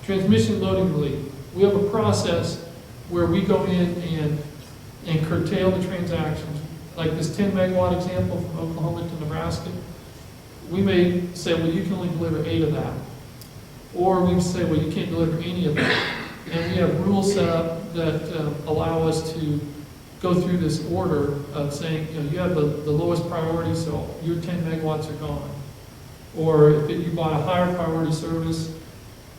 Transmission loading relief. We have a process where we go in and curtail the transactions. Like this 10 megawatt example from Oklahoma to Nebraska, we may say, well, you can only deliver 8 of that. Or we say, well, you can't deliver any of that. And we have rules set up that allow us to go through this order of saying, you have the lowest priority, so your 10 megawatts are gone. Or if you bought a higher priority service,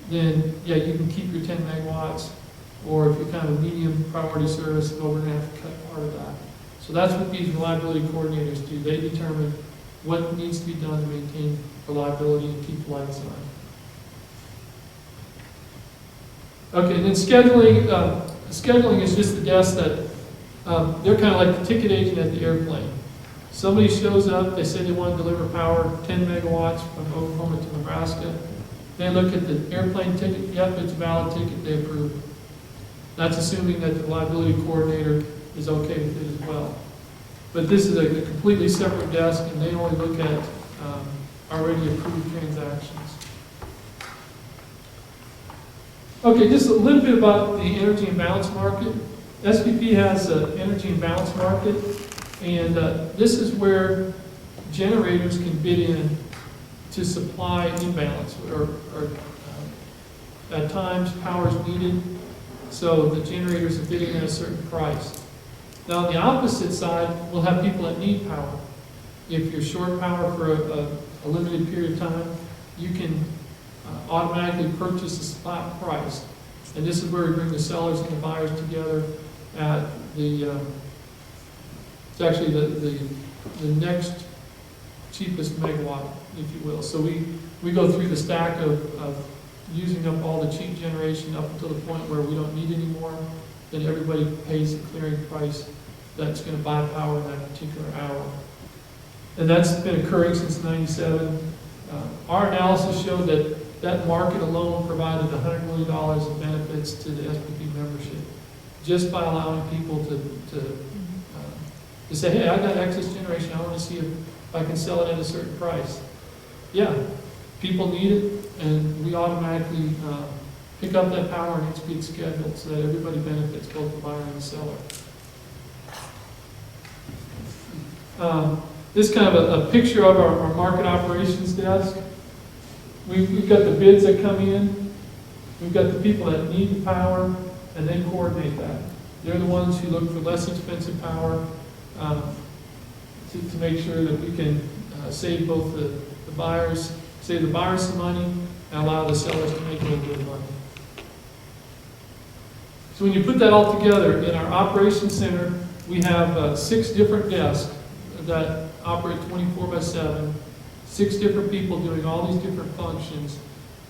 then yeah, you can keep your 10 megawatts. Or if you're kind of a medium priority service, well, we're going to have to cut part of that. So that's what these reliability coordinators do. They determine what needs to be done to maintain reliability and keep the lights on. Okay, and then scheduling. Scheduling is just the desk that they're kind of like the ticket agent at the airplane. Somebody shows up, they say they want to deliver power, 10 megawatts from Oklahoma to Nebraska. They look at the airplane ticket, yep, it's a valid ticket, they approve it. That's assuming that the reliability coordinator is okay with it as well. But this is a completely separate desk, and they only look at already approved transactions. Okay, just a little bit about the energy imbalance market. SPP has an energy imbalance market, and this is where generators can bid in to supply imbalance, or at times power is needed, so the generators are bidding at a certain price. Now on the opposite side, we'll have people that need power. If you're short power for a limited period of time, you can automatically purchase a spot price. And this is where we bring the sellers and the buyers together at the, it's actually the next cheapest megawatt, if you will. So we go through the stack of using up all the cheap generation up until the point where we don't need any more. Then everybody pays the clearing price that's going to buy power in that particular hour. And that's been occurring since '97. Our analysis showed that that market alone provided $100 million of benefits to the SPP membership, just by allowing people to say, hey, I got excess generation, I want to see if I can sell it at a certain price. Yeah, people need it, and we automatically pick up that power and it's being scheduled so that everybody benefits, both the buyer and the seller. This is kind of a picture of our market operations desk. We've got the bids that come in, we've got the people that need the power, and they coordinate that. They're the ones who look for less expensive power to make sure that we can save both the buyers, save the buyers some money, and allow the sellers to make a little bit of money. So when you put that all together, in our operations center, we have 6 different desks that operate 24/7, 6 different people doing all these different functions,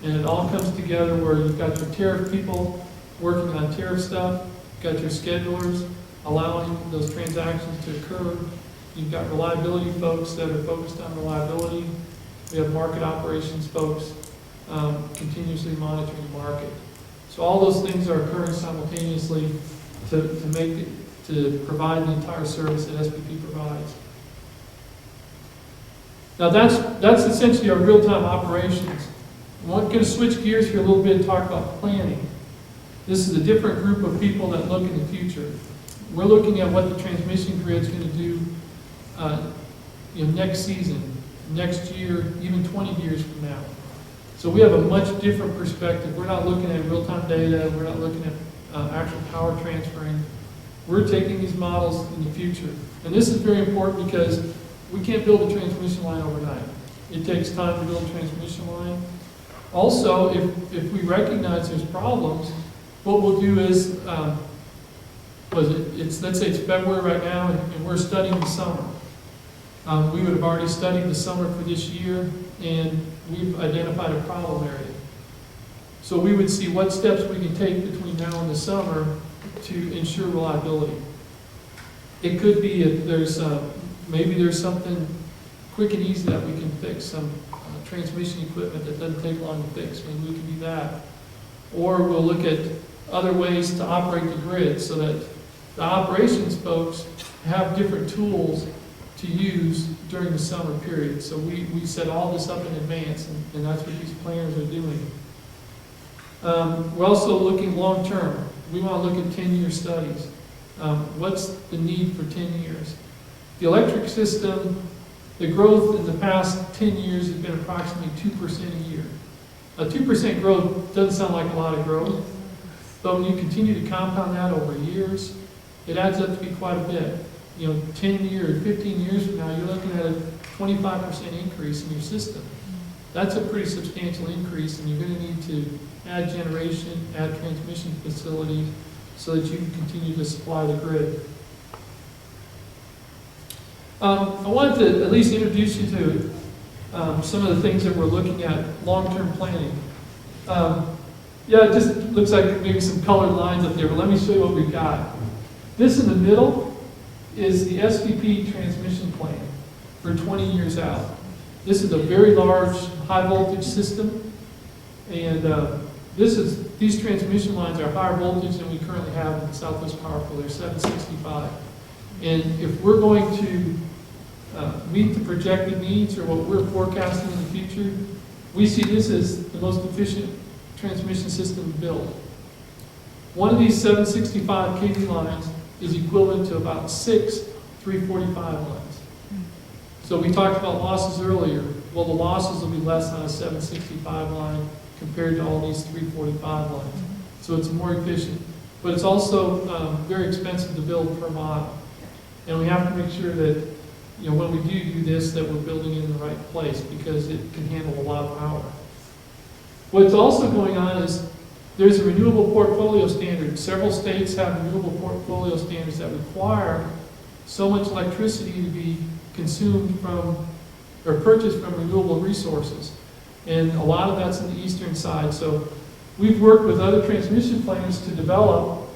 and it all comes together where you've got your tariff people working on tariff stuff, you've got your schedulers allowing those transactions to occur, you've got reliability folks that are focused on reliability, we have market operations folks continuously monitoring the market. So all those things are occurring simultaneously to provide the entire service that SPP provides. Now that's essentially our real-time operations. I'm going to switch gears here a little bit and talk about planning. This is a different group of people that look in the future. We're looking at what the transmission grid is going to do next season, next year, even 20 years from now. So we have a much different perspective. We're not looking at real-time data. We're not looking at actual power transferring. We're taking these models in the future. And this is very important because we can't build a transmission line overnight. It takes time to build a transmission line. Also, if we recognize there's problems, what we'll do is, let's say it's February right now, and we're studying the summer. We would have already studied the summer for this year, and we've identified a problem area. So we would see what steps we can take between now and the summer to ensure reliability. It could be maybe there's something quick and easy that we can fix, some transmission equipment that doesn't take long to fix. Maybe we can do that. Or we'll look at other ways to operate the grid so that the operations folks have different tools to use during the summer period. So we set all this up in advance, and that's what these planners are doing. We're also looking long-term. We want to look at 10-year studies. What's the need for 10 years? The electric system, the growth in the past 10 years has been approximately 2% a year. A 2% growth doesn't sound like a lot of growth, but when you continue to compound that over years, it adds up to be quite a bit. 10 years, 15 years from now, you're looking at a 25% increase in your system. That's a pretty substantial increase, and you're going to need to add generation, add transmission facilities, so that you can continue to supply the grid. I wanted to at least introduce you to some of the things that we're looking at, long-term planning. Yeah, it just looks like maybe some colored lines up there, but let me show you what we've got. This in the middle is the SPP transmission plan for 20 years out. This is a very large, high-voltage system, and these transmission lines are higher voltage than we currently have in Southwest Power Pool. They're 765. And if we're going to meet the projected needs or what we're forecasting in the future, we see this as the most efficient transmission system to build. One of these 765 kV lines is equivalent to about 6 345 lines. So we talked about losses earlier. Well, the losses will be less on a 765 line compared to all these 345 lines. So it's more efficient. But it's also very expensive to build per mile. And we have to make sure that, when we do this, that we're building it in the right place, because it can handle a lot of power. What's also going on is there's a renewable portfolio standard. Several states have renewable portfolio standards that require so much electricity to be consumed from or purchased from renewable resources. And a lot of that's in the eastern side. So we've worked with other transmission planners to develop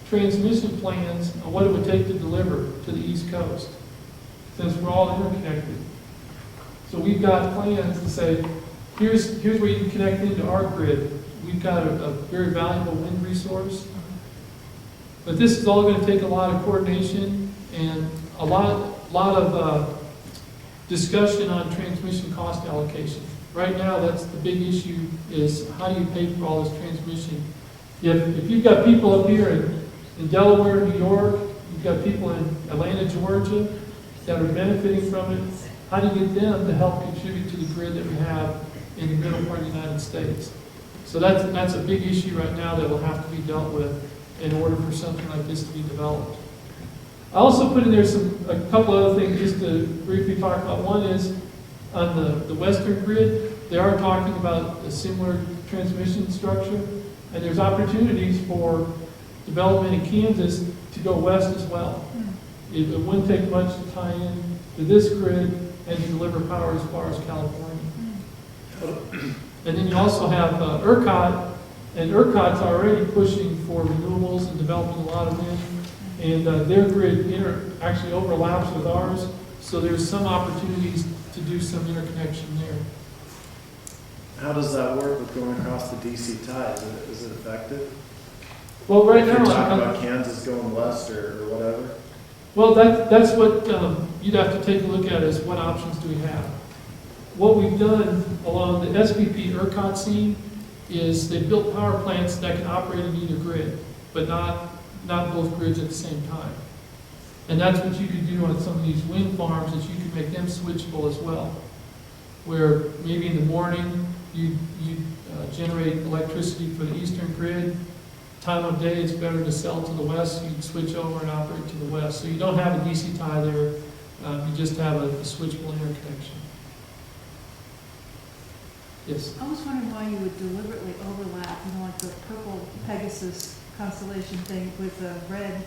transmission plans on what it would take to deliver to the East Coast, since we're all interconnected. So we've got plans to say, here's where you can connect into our grid. We've got a very valuable wind resource. But this is all going to take a lot of coordination and a lot of discussion on transmission cost allocation. Right now, that's the big issue, is how do you pay for all this transmission? If you've got people up here in Delaware, New York, you've got people in Atlanta, Georgia, that are benefiting from it, how do you get them to help contribute to the grid that we have in the middle part of the United States? So that's a big issue right now that will have to be dealt with in order for something like this to be developed. I also put in there a couple other things just to briefly talk about. One is on the western grid, they are talking about a similar transmission structure, and there's opportunities for development in Kansas to go west as well. It wouldn't take much to tie in to this grid and to deliver power as far as California. And then you also have ERCOT, and ERCOT's already pushing for renewables and developing a lot of wind, and their grid actually overlaps with ours, so there's some opportunities to do some interconnection there. How does that work with going across the DC tie? Is it effective? Well, right If now, you're talking about Kansas going west or whatever. well, that's what you'd have to take a look at, is what options do we have. What we've done along the SPP ERCOT scene is they've built power plants that can operate in either grid, but not both grids at the same time. And that's what you could do on some of these wind farms, is you could make them switchable as well, where maybe in the morning you generate electricity for the eastern grid. Time of day it's better to sell to the west, you can switch over and operate to the west. So you don't have a DC tie there, you just have a switchable interconnection. Yes? I was wondering why you would deliberately overlap, like the purple Pegasus constellation thing with the red,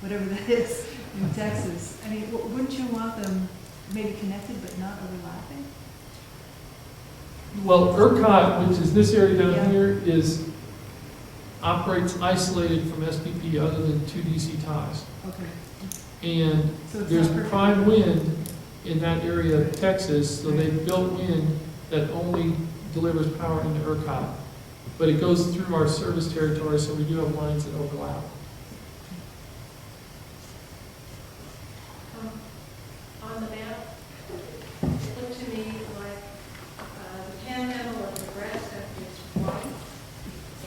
whatever that is, in Texas. I mean, wouldn't you want them maybe connected but not overlapping? Well, ERCOT, which is this area down Yeah. here, operates isolated from SPP other than 2 DC ties. Okay. And So it's there's not perfect. prime wind in that area of Texas, so they've built wind that only delivers power into ERCOT. But it goes through our service territory, so we do have lines that overlap.